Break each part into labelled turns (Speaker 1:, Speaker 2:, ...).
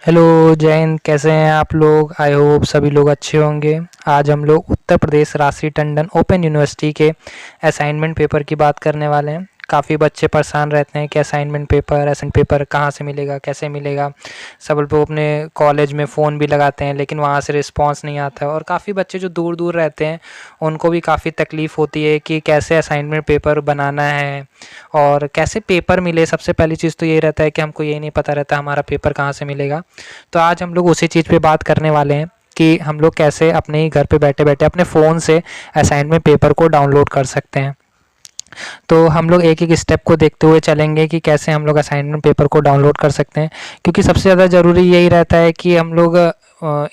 Speaker 1: Hello Jain, कैसे हैं आप लोग। आई होप सभी लोग अच्छे होंगे। आज हम लोग उत्तर प्रदेश राष्ट्रीय टंडन ओपन यूनिवर्सिटी के असाइनमेंट पेपर की बात करने वाले हैं। काफ़ी बच्चे परेशान रहते हैं कि असाइनमेंट पेपर कहाँ से मिलेगा, कैसे मिलेगा। सब लोग अपने कॉलेज में फ़ोन भी लगाते हैं लेकिन वहाँ से रिस्पांस नहीं आता है, और काफ़ी बच्चे जो दूर दूर रहते हैं उनको भी काफ़ी तकलीफ़ होती है कि कैसे असाइनमेंट पेपर बनाना है और कैसे पेपर मिले। सबसे पहली चीज़ तो ये रहता है कि हमको ये नहीं पता रहता हमारा पेपर कहाँ से मिलेगा। तो आज हम लोग उसी चीज़ पे बात करने वाले हैं कि हम लोग कैसे अपने ही घर पे बैठे बैठे अपने फ़ोन से असाइनमेंट पेपर को डाउनलोड कर सकते हैं। तो हम लोग एक एक स्टेप को देखते हुए चलेंगे कि कैसे हम लोग असाइनमेंट पेपर को डाउनलोड कर सकते हैं, क्योंकि सबसे ज़्यादा ज़रूरी यही रहता है कि हम लोग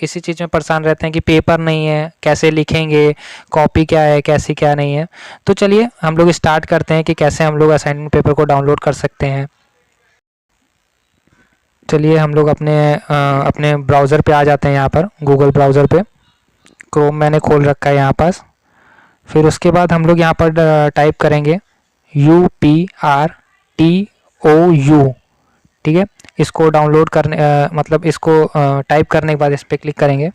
Speaker 1: इसी चीज़ में परेशान रहते हैं कि पेपर नहीं है, कैसे लिखेंगे, कॉपी क्या है, कैसी क्या नहीं है। तो चलिए हम लोग स्टार्ट करते हैं कि कैसे हम लोग असाइनमेंट पेपर को डाउनलोड कर सकते हैं। चलिए हम लोग अपने ब्राउज़र पे आ जाते हैं। यहाँ पर गूगल ब्राउज़र पे क्रोम मैंने खोल रखा है यहाँ पास। फिर उसके बाद हम लोग यहाँ पर टाइप करेंगे UPRTOU। ठीक है, इसको डाउनलोड करने मतलब इसको टाइप करने के बाद इस पर क्लिक करेंगे।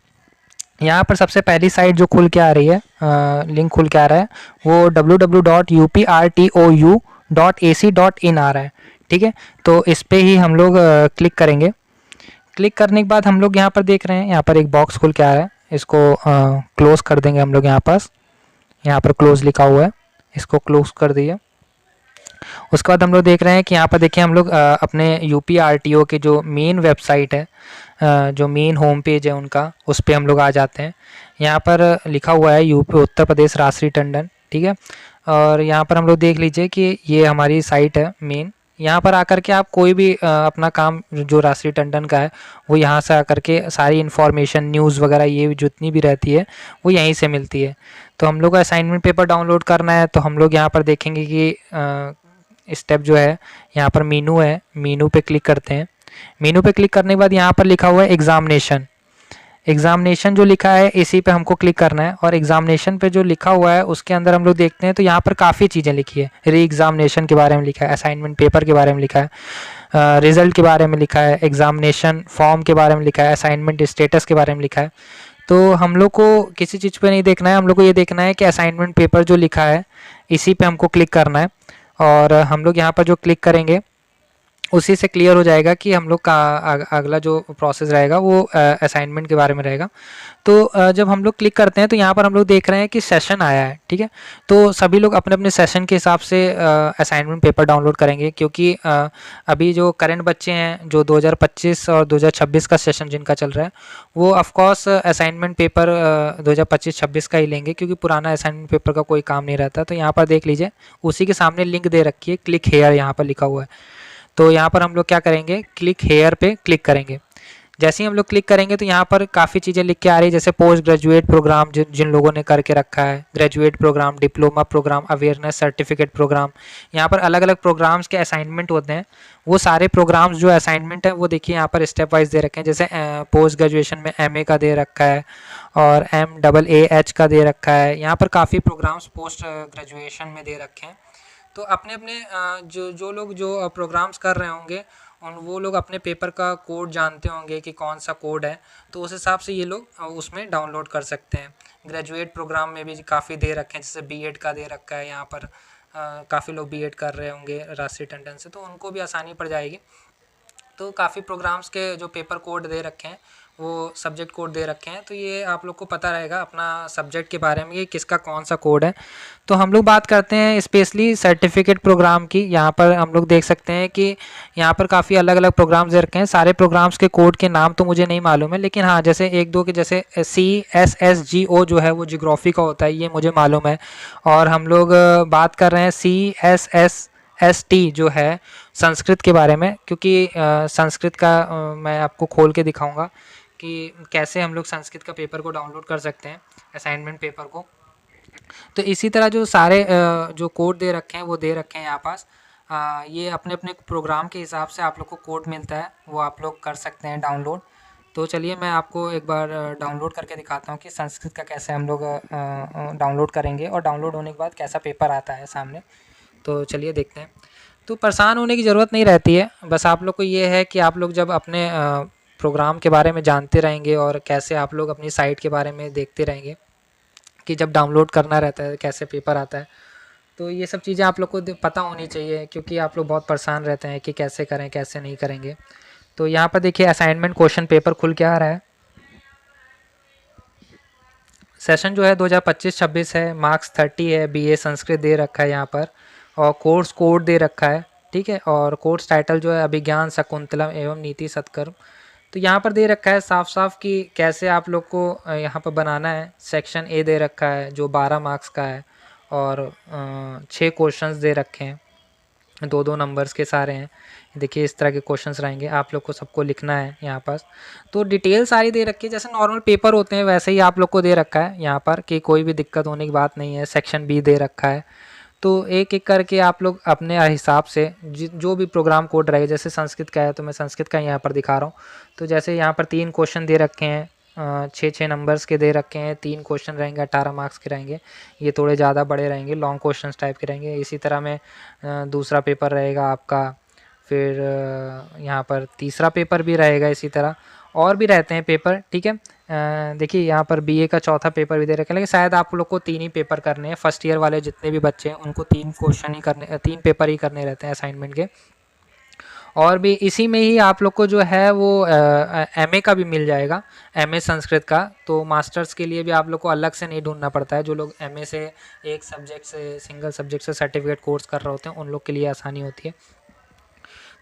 Speaker 1: यहाँ पर सबसे पहली साइट जो खुल के आ रही है, लिंक खुल के आ रहा है, वो www.uprtou.ac.in आ रहा है। ठीक है, तो इस पर ही हम लोग क्लिक करेंगे। क्लिक करने के बाद हम लोग यहाँ पर देख रहे हैं, यहाँ पर एक बॉक्स खुल के आ रहा है, इसको क्लोज कर देंगे हम लोग। यहाँ पर क्लोज लिखा हुआ है, इसको क्लोज कर दिए। उसके बाद हम लोग देख रहे हैं कि यहाँ पर देखिए हम लोग अपने UPRTO के जो मेन वेबसाइट है, जो मेन होम पेज है उनका, उस पर हम लोग आ जाते हैं। यहाँ पर लिखा हुआ है यूपी उत्तर प्रदेश राष्ट्रीय टंडन। ठीक है, और यहाँ पर हम लोग देख लीजिए कि ये हमारी साइट है मेन। यहाँ पर आकर के आप कोई भी अपना काम जो राष्ट्रीय टंडन का है वो यहाँ से आकर के सारी इन्फॉर्मेशन, न्यूज़ वगैरह ये जितनी भी रहती है वो यहीं से मिलती है। तो हम लोग को असाइनमेंट पेपर डाउनलोड करना है तो हम लोग यहाँ पर देखेंगे कि स्टेप जो है, यहाँ पर मीनू है, मीनू पे क्लिक करते हैं। मीनू पे क्लिक करने के बाद यहाँ पर लिखा हुआ है एग्जामिनेशन। एग्जामिनेशन जो लिखा है इसी पे हमको क्लिक करना है, और एग्जामिनेशन पे जो लिखा हुआ है उसके अंदर हम लोग देखते हैं तो यहाँ पर काफ़ी चीज़ें लिखी है। री एग्जामिनेशन के बारे में लिखा है, असाइनमेंट पेपर के बारे में लिखा है, रिजल्ट के बारे में लिखा है, एग्जामिनेशन फॉर्म के बारे में लिखा है, असाइनमेंट स्टेटस के बारे में लिखा है। तो हम लोग को किसी चीज़ पे नहीं देखना है, हम लोग को ये देखना है कि असाइनमेंट पेपर जो लिखा है इसी पे हमको क्लिक करना है। और हम लोग यहाँ पर जो क्लिक करेंगे उसी से क्लियर हो जाएगा कि हम लोग का अगला जो प्रोसेस रहेगा वो असाइनमेंट के बारे में रहेगा। तो जब हम लोग क्लिक करते हैं तो यहाँ पर हम लोग देख रहे हैं कि सेशन आया है। ठीक है, तो सभी लोग अपने अपने सेशन के हिसाब से असाइनमेंट पेपर डाउनलोड करेंगे, क्योंकि अभी जो करंट बच्चे हैं जो 2025 और 2026 का सेशन जिनका चल रहा है वो ऑफकोर्स असाइनमेंट पेपर 2025-26 का ही लेंगे, क्योंकि पुराना असाइनमेंट पेपर का कोई काम नहीं रहता। तो यहाँ पर देख लीजिए उसी के सामने लिंक दे रखी है, क्लिक हेयर यहाँ पर लिखा हुआ है। तो यहाँ पर हम लोग क्या करेंगे, क्लिक हेयर पे क्लिक करेंगे। जैसे ही हम लोग क्लिक करेंगे तो यहाँ पर काफ़ी चीज़ें लिख के आ रही है, जैसे पोस्ट ग्रेजुएट प्रोग्राम जिन जिन लोगों ने करके रखा है, graduate program, diploma program, awareness certificate program. यहाँ पर अलग अलग प्रोग्राम्स के असाइनमेंट होते हैं। वो सारे प्रोग्राम्स जो असाइनमेंट है वो देखिए यहाँ पर स्टेप वाइज दे रखे हैं। जैसे पोस्ट ग्रेजुएशन में MA का दे रखा है और MAAH का दे रखा है। यहाँ पर काफ़ी प्रोग्राम्स पोस्ट ग्रेजुएशन में दे रखे हैं। तो अपने अपने जो जो लोग जो प्रोग्राम्स कर रहे होंगे उन वो लोग अपने पेपर का कोड जानते होंगे कि कौन सा कोड है, तो उस हिसाब से ये लोग उसमें डाउनलोड कर सकते हैं। ग्रेजुएट प्रोग्राम में भी काफ़ी दे रखे हैं, जैसे BEd का दे रखा है। यहाँ पर काफ़ी लोग BEd कर रहे होंगे राष्ट्रीय टंडन से, तो उनको भी आसानी पड़ जाएगी। तो काफ़ी प्रोग्राम्स के जो पेपर कोड दे रखे हैं वो सब्जेक्ट कोड दे रखे हैं, तो ये आप लोग को पता रहेगा अपना सब्जेक्ट के बारे में कि किसका कौन सा कोड है। तो हम लोग बात करते हैं स्पेशली सर्टिफिकेट प्रोग्राम की। यहाँ पर हम लोग देख सकते हैं कि यहाँ पर काफ़ी अलग अलग प्रोग्राम्स दे रखे हैं। सारे प्रोग्राम्स के कोड के नाम तो मुझे नहीं मालूम है, लेकिन हाँ जैसे एक दो के, जैसे CSSGO जो है वो जियोग्राफी का होता है, ये मुझे मालूम है। और हम लोग बात कर रहे हैं CSSST जो है संस्कृत के बारे में, क्योंकि संस्कृत का मैं आपको खोल के दिखाऊंगा कि कैसे हम लोग संस्कृत का पेपर को डाउनलोड कर सकते हैं, असाइनमेंट पेपर को। तो इसी तरह जो सारे जो कोड दे रखे हैं वो दे रखे हैं यहाँ पास। ये अपने अपने प्रोग्राम के हिसाब से आप लोग को कोड मिलता है, वो आप लोग कर सकते हैं डाउनलोड। तो चलिए मैं आपको एक बार डाउनलोड करके दिखाता हूँ कि संस्कृत का कैसे हम लोग डाउनलोड करेंगे और डाउनलोड होने के बाद कैसा पेपर आता है सामने। तो चलिए देखते हैं। तो परेशान होने की ज़रूरत नहीं रहती है, बस आप लोग को ये है कि आप लोग जब अपने प्रोग्राम के बारे में जानते रहेंगे और कैसे आप लोग अपनी साइट के बारे में देखते रहेंगे कि जब डाउनलोड करना रहता है कैसे पेपर आता है। तो ये सब चीज़ें आप लोग को पता होनी चाहिए, क्योंकि आप लोग बहुत परेशान रहते हैं कि कैसे करें कैसे नहीं करेंगे। तो यहाँ पर देखिए असाइनमेंट क्वेश्चन पेपर खुल के आ रहा है। सेशन जो है 2025-26 है, मार्क्स 30 है, बीए संस्कृत दे रखा है यहाँ पर, और कोर्स कोड दे रखा है, ठीक है। और कोर्स टाइटल जो है अभिज्ञान शकुंतलम एवं नीति सत्कर्म। तो यहाँ पर दे रखा है साफ साफ कि कैसे आप लोग को यहाँ पर बनाना है। सेक्शन ए दे रखा है जो 12 मार्क्स का है, और 6 क्वेश्चंस दे रखे हैं, 2-2 नंबर्स के सारे हैं। देखिए इस तरह के क्वेश्चंस रहेंगे, आप लोग को सबको लिखना है यहाँ पास। तो डिटेल सारी दे रखी है, जैसे नॉर्मल पेपर होते हैं वैसे ही आप लोग को दे रखा है यहाँ पर, कि कोई भी दिक्कत होने की बात नहीं है। सेक्शन बी दे रखा है, तो एक एक करके आप लोग अपने हिसाब से जो भी प्रोग्राम कोड रहेगा, जैसे संस्कृत का है तो मैं संस्कृत का यहाँ पर दिखा रहा हूँ। तो जैसे यहाँ पर 3 क्वेश्चन दे रखे हैं, 6-6 नंबर्स के दे रखे हैं, 3 क्वेश्चन रहेंगे, 18 मार्क्स के रहेंगे। ये थोड़े ज़्यादा बड़े रहेंगे, लॉन्ग क्वेश्चंस टाइप के रहेंगे। इसी तरह में दूसरा पेपर रहेगा आपका, फिर यहाँ पर तीसरा पेपर भी रहेगा, इसी तरह और भी रहते हैं पेपर, ठीक है। देखिए यहाँ पर बीए का चौथा पेपर भी दे रखा है, लेकिन शायद आप लोग को 3 ही पेपर करने हैं। फर्स्ट ईयर वाले जितने भी बच्चे हैं उनको 3 क्वेश्चन ही करने, 3 पेपर ही करने रहते हैं असाइनमेंट के। और भी इसी में ही आप लोग को जो है वो एमए का भी मिल जाएगा, एमए संस्कृत का। तो मास्टर्स के लिए भी आप लोग को अलग से नहीं ढूंढना पड़ता है। जो लोग एमए से एक सब्जेक्ट से, सिंगल सब्जेक्ट से सर्टिफिकेट कोर्स कर रहे होते हैं, उन लोग के लिए आसानी होती है।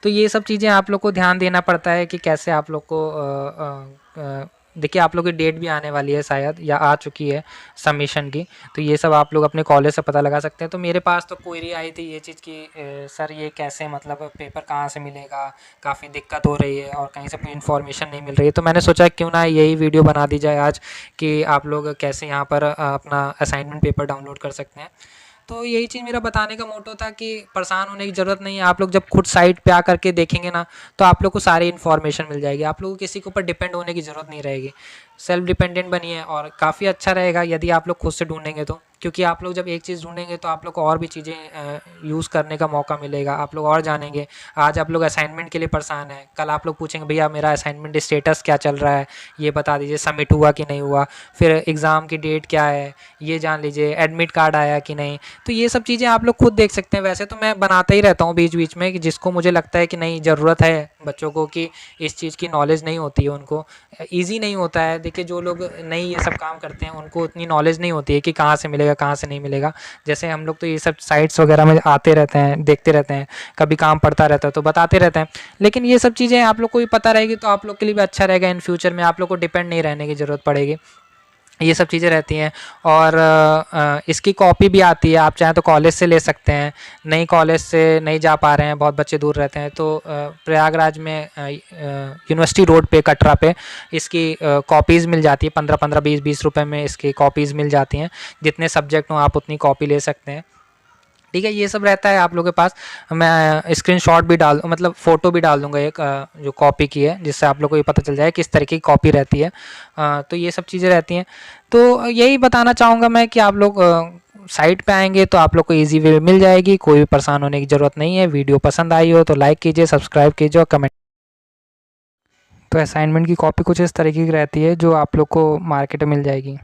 Speaker 1: तो ये सब चीज़ें आप लोग को ध्यान देना पड़ता है कि कैसे आप लोग को देखिए आप लोग की डेट भी आने वाली है शायद, या आ चुकी है सबमिशन की। तो ये सब आप लोग अपने कॉलेज से पता लगा सकते हैं। तो मेरे पास तो क्वेरी आई थी ये चीज़ की, सर ये कैसे, मतलब पेपर कहाँ से मिलेगा, काफ़ी दिक्कत हो रही है और कहीं से कोई इन्फॉर्मेशन नहीं मिल रही है। तो मैंने सोचा क्यों ना यही वीडियो बना दी जाए आज, कि आप लोग कैसे यहाँ पर अपना असाइनमेंट पेपर डाउनलोड कर सकते हैं। तो यही चीज़ मेरा बताने का मोटो था कि परेशान होने की ज़रूरत नहीं है। आप लोग जब खुद साइट पे आ करके देखेंगे ना, तो आप लोग को सारी इन्फॉर्मेशन मिल जाएगी। आप लोग को किसी के ऊपर डिपेंड होने की ज़रूरत नहीं रहेगी। सेल्फ डिपेंडेंट बनिए, और काफ़ी अच्छा रहेगा यदि आप लोग खुद से ढूंढेंगे तो, क्योंकि आप लोग जब एक चीज़ ढूंढेंगे तो आप लोग को और भी चीज़ें यूज़ करने का मौका मिलेगा, आप लोग और जानेंगे। आज आप लोग असाइनमेंट के लिए परेशान हैं, कल आप लोग पूछेंगे भैया मेरा असाइनमेंट स्टेटस क्या चल रहा है, ये बता दीजिए, सबमिट हुआ कि नहीं हुआ, फिर एग्ज़ाम की डेट क्या है ये जान लीजिए, एडमिट कार्ड आया कि नहीं। तो ये सब चीज़ें आप लोग खुद देख सकते हैं। वैसे तो मैं बनाता ही रहता हूँ बीच बीच में, कि जिसको मुझे लगता है कि नहीं ज़रूरत है बच्चों को, कि इस चीज़ की नॉलेज नहीं होती है उनको, ईज़ी नहीं होता है। देखिए जो लोग नहीं ये सब काम करते हैं उनको उतनी नॉलेज नहीं होती है कि कहाँ से मिलेगा कहाँ से नहीं मिलेगा। जैसे हम लोग तो ये सब साइट्स वगैरह में आते रहते हैं, देखते रहते हैं, कभी काम पड़ता रहता है तो बताते रहते हैं। लेकिन ये सब चीज़ें आप लोग को भी पता रहेगी तो आप लोग के लिए भी अच्छा रहेगा। इन फ्यूचर में आप लोग को डिपेंड नहीं रहने की ज़रूरत पड़ेगी। ये सब चीज़ें रहती हैं। और इसकी कॉपी भी आती है, आप चाहें तो कॉलेज से ले सकते हैं। नहीं कॉलेज से नहीं जा पा रहे हैं, बहुत बच्चे दूर रहते हैं, तो प्रयागराज में यूनिवर्सिटी रोड पे कटरा पे इसकी कॉपीज़ मिल जाती है। 15-15, 20-20 रुपए में इसकी कॉपीज़ मिल जाती हैं। जितने सब्जेक्ट हों आप उतनी कॉपी ले सकते हैं, ठीक है। ये सब रहता है आप लोगों के पास। मैं स्क्रीनशॉट भी मतलब फ़ोटो भी डाल दूँगा एक, जो कॉपी की है, जिससे आप लोग को ये पता चल जाए किस तरीके की कॉपी रहती है। तो ये सब चीज़ें रहती हैं। तो यही बताना चाहूँगा मैं कि आप लोग साइट पे आएँगे तो आप लोग को ईज़ी वे मिल जाएगी, कोई भी परेशान होने की ज़रूरत नहीं है। वीडियो पसंद आई हो तो लाइक कीजिए, सब्सक्राइब कीजिए और कमेंट। तो असाइनमेंट की कॉपी कुछ इस तरीके की रहती है जो आप लोग को मार्केट में मिल जाएगी।